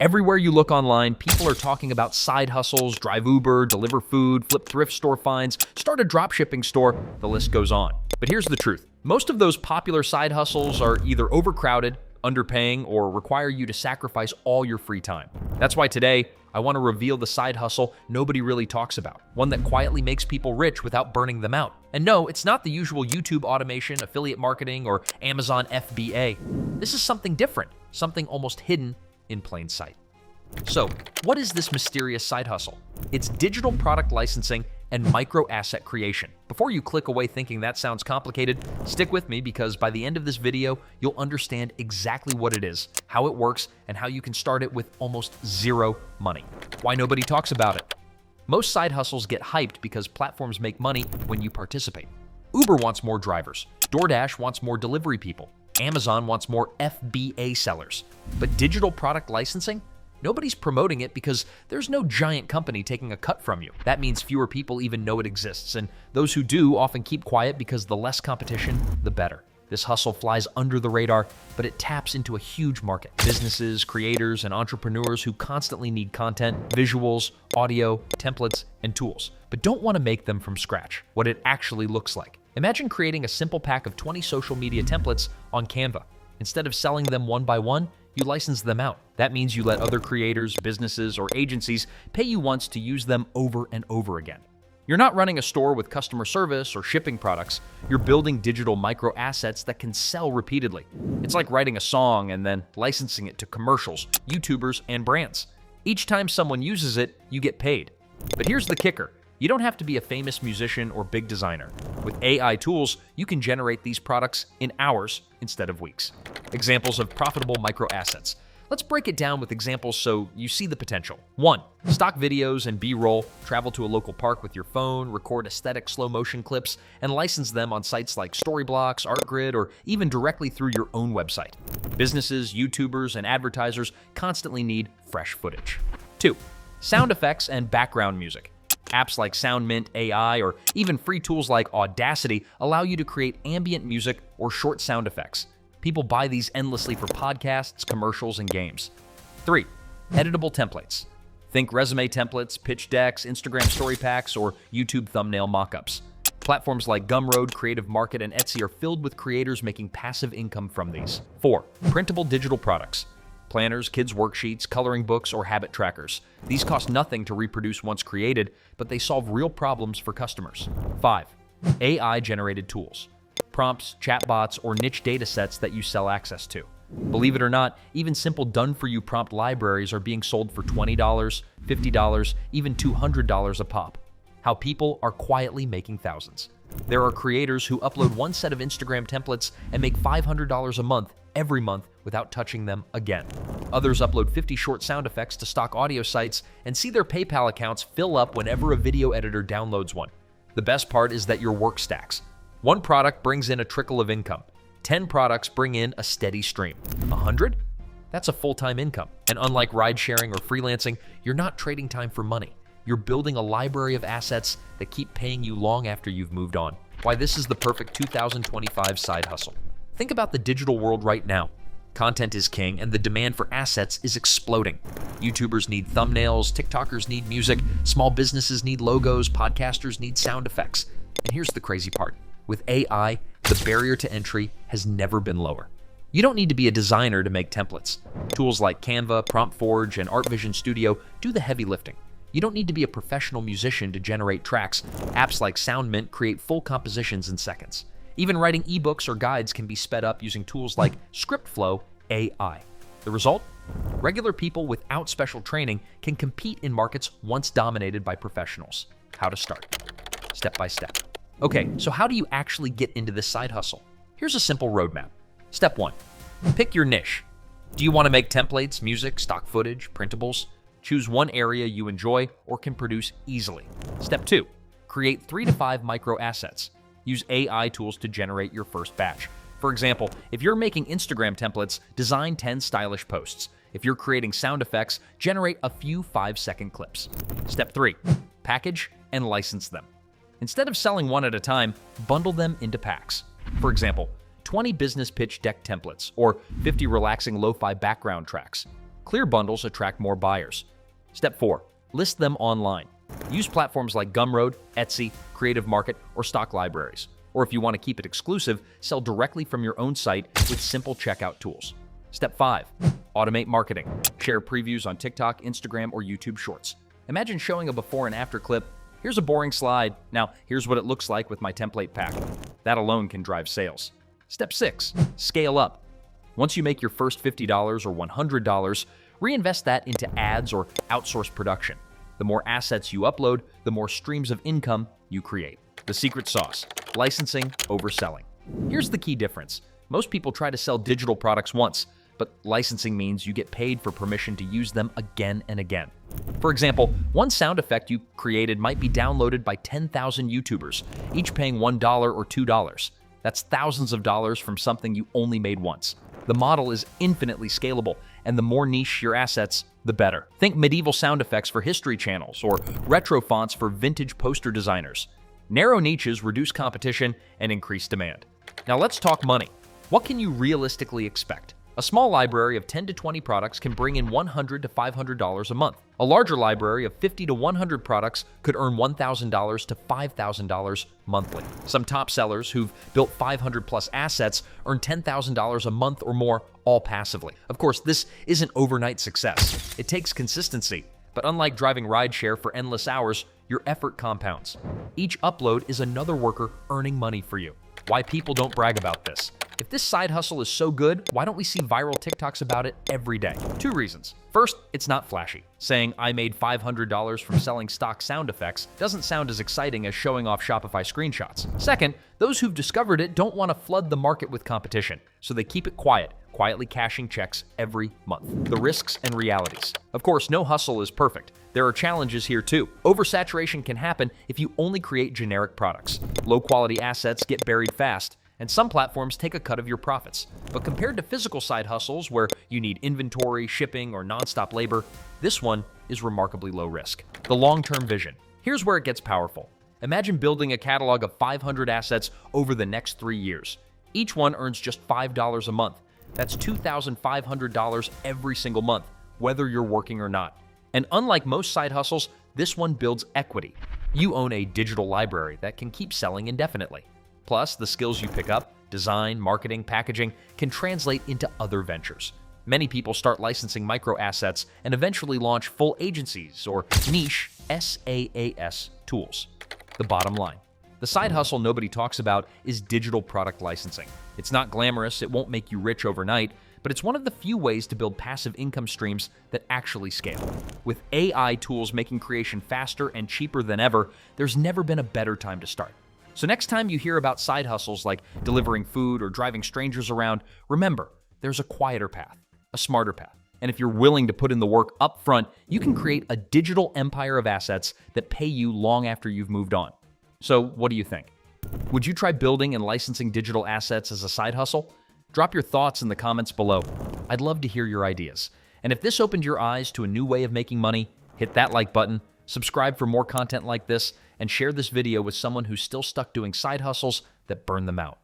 Everywhere you look online, people are talking about side hustles, drive Uber, deliver food, flip thrift store finds, start a dropshipping store, the list goes on. But here's the truth. Most of those popular side hustles are either overcrowded, underpaying, or require you to sacrifice all your free time. That's why today, I want to reveal the side hustle nobody really talks about, one that quietly makes people rich without burning them out. And no, it's not the usual YouTube automation, affiliate marketing, or Amazon FBA. This is something different, something almost hidden in plain sight. So, what is this mysterious side hustle? It's digital product licensing and micro asset creation. Before you click away thinking that sounds complicated, stick with me because by the end of this video, you'll understand exactly what it is, how it works, and how you can start it with almost zero money. Why nobody talks about it. Most side hustles get hyped because platforms make money when you participate. Uber wants more drivers. DoorDash wants more delivery people. Amazon wants more FBA sellers. But digital product licensing? Nobody's promoting it because there's no giant company taking a cut from you. That means fewer people even know it exists, and those who do often keep quiet because the less competition, the better. This hustle flies under the radar, but it taps into a huge market. Businesses, creators, and entrepreneurs who constantly need content, visuals, audio, templates, and tools, but don't want to make them from scratch. What it actually looks like. Imagine creating a simple pack of 20 social media templates on Canva. Instead of selling them one by one, you license them out. That means you let other creators, businesses, or agencies pay you once to use them over and over again. You're not running a store with customer service or shipping products. You're building digital micro assets that can sell repeatedly. It's like writing a song and then licensing it to commercials, YouTubers, and brands. Each time someone uses it, you get paid. But here's the kicker. You don't have to be a famous musician or big designer. With AI tools, you can generate these products in hours instead of weeks. Examples of profitable micro assets. Let's break it down with examples so you see the potential. 1. Stock videos and B-roll. Travel to a local park with your phone, record aesthetic slow-motion clips, and license them on sites like Storyblocks, ArtGrid, or even directly through your own website. Businesses, YouTubers, and advertisers constantly need fresh footage. 2. Sound effects and background music. Apps like SoundMint AI or even free tools like Audacity allow you to create ambient music or short sound effects. People buy these endlessly for podcasts, commercials, and games. 3. Editable templates. Think resume templates, pitch decks, Instagram story packs, or YouTube thumbnail mockups. Platforms like Gumroad, Creative Market, and Etsy are filled with creators making passive income from these. 4. Printable digital products. Planners, kids' worksheets, coloring books, or habit trackers. These cost nothing to reproduce once created, but they solve real problems for customers. 5. AI-generated tools. Prompts, chatbots, or niche data sets that you sell access to. Believe it or not, even simple done-for-you prompt libraries are being sold for $20, $50, even $200 a pop. How people are quietly making thousands. There are creators who upload one set of Instagram templates and make $500 a month every month without touching them again. Others upload 50 short sound effects to stock audio sites and see their PayPal accounts fill up whenever a video editor downloads one. The best part is that your work stacks. One product brings in a trickle of income. 10 products bring in a steady stream. 100? That's a full-time income. And unlike ride-sharing or freelancing, you're not trading time for money. You're building a library of assets that keep paying you long after you've moved on. Why this is the perfect 2025 side hustle. Think about the digital world right now. Content is king, and the demand for assets is exploding. YouTubers need thumbnails, TikTokers need music, small businesses need logos, podcasters need sound effects. And here's the crazy part. With AI, the barrier to entry has never been lower. You don't need to be a designer to make templates. Tools like Canva, PromptForge, and ArtVision Studio do the heavy lifting. You don't need to be a professional musician to generate tracks. Apps like SoundMint create full compositions in seconds. Even writing ebooks or guides can be sped up using tools like ScriptFlow AI. The result? Regular people without special training can compete in markets once dominated by professionals. How to start? Step by step. Okay, so how do you actually get into this side hustle? Here's a simple roadmap. Step 1. Pick your niche. Do you want to make templates, music, stock footage, printables? Choose one area you enjoy or can produce easily. Step 2. Create 3 to 5 micro assets. Use AI tools to generate your first batch. For example, if you're making Instagram templates, design 10 stylish posts. If you're creating sound effects, generate a few 5-second clips. Step 3. Package and license them. Instead of selling one at a time, bundle them into packs. For example, 20 business pitch deck templates or 50 relaxing lo-fi background tracks. Clear bundles attract more buyers. Step 4. List them online. Use platforms like Gumroad, Etsy, Creative Market, or stock libraries. Or if you want to keep it exclusive, sell directly from your own site with simple checkout tools. Step 5. Automate marketing. Share previews on TikTok, Instagram, or YouTube Shorts. Imagine showing a before and after clip. Here's a boring slide. Now, here's what it looks like with my template pack. That alone can drive sales. Step 6. Scale up. Once you make your first $50 or $100, reinvest that into ads or outsource production. The more assets you upload, the more streams of income you create. The secret sauce: licensing over selling. Here's the key difference. Most people try to sell digital products once, but licensing means you get paid for permission to use them again and again. For example, one sound effect you created might be downloaded by 10,000 YouTubers, each paying $1 or $2. That's thousands of dollars from something you only made once. The model is infinitely scalable, and the more niche your assets, the better. Think medieval sound effects for history channels or retro fonts for vintage poster designers. Narrow niches reduce competition and increase demand. Now let's talk money. What can you realistically expect? A small library of 10 to 20 products can bring in $100 to $500 a month. A larger library of 50 to 100 products could earn $1,000 to $5,000 monthly. Some top sellers who've built 500 plus assets earn $10,000 a month or more, all passively. Of course, this isn't overnight success. It takes consistency. But unlike driving rideshare for endless hours, your effort compounds. Each upload is another worker earning money for you. Why people don't brag about this? If this side hustle is so good, why don't we see viral TikToks about it every day? 2 reasons. First, it's not flashy. Saying I made $500 from selling stock sound effects doesn't sound as exciting as showing off Shopify screenshots. Second, those who've discovered it don't want to flood the market with competition, so they keep it quiet, quietly cashing checks every month. The risks and realities. Of course, no hustle is perfect. There are challenges here too. Oversaturation can happen if you only create generic products. Low-quality assets get buried fast, and some platforms take a cut of your profits. But compared to physical side hustles where you need inventory, shipping, or nonstop labor, this one is remarkably low risk. The long-term vision. Here's where it gets powerful. Imagine building a catalog of 500 assets over the next 3 years. Each one earns just $5 a month. That's $2,500 every single month, whether you're working or not. And unlike most side hustles, this one builds equity. You own a digital library that can keep selling indefinitely. Plus, the skills you pick up, design, marketing, packaging, can translate into other ventures. Many people start licensing micro assets and eventually launch full agencies or niche SaaS tools. The bottom line. The side hustle nobody talks about is digital product licensing. It's not glamorous, it won't make you rich overnight, but it's one of the few ways to build passive income streams that actually scale. With AI tools making creation faster and cheaper than ever, there's never been a better time to start. So next time you hear about side hustles like delivering food or driving strangers around, remember, there's a quieter path, a smarter path. And if you're willing to put in the work up front, you can create a digital empire of assets that pay you long after you've moved on. So what do you think? Would you try building and licensing digital assets as a side hustle? Drop your thoughts in the comments below. I'd love to hear your ideas. And if this opened your eyes to a new way of making money, hit that like button, subscribe for more content like this, and share this video with someone who's still stuck doing side hustles that burn them out.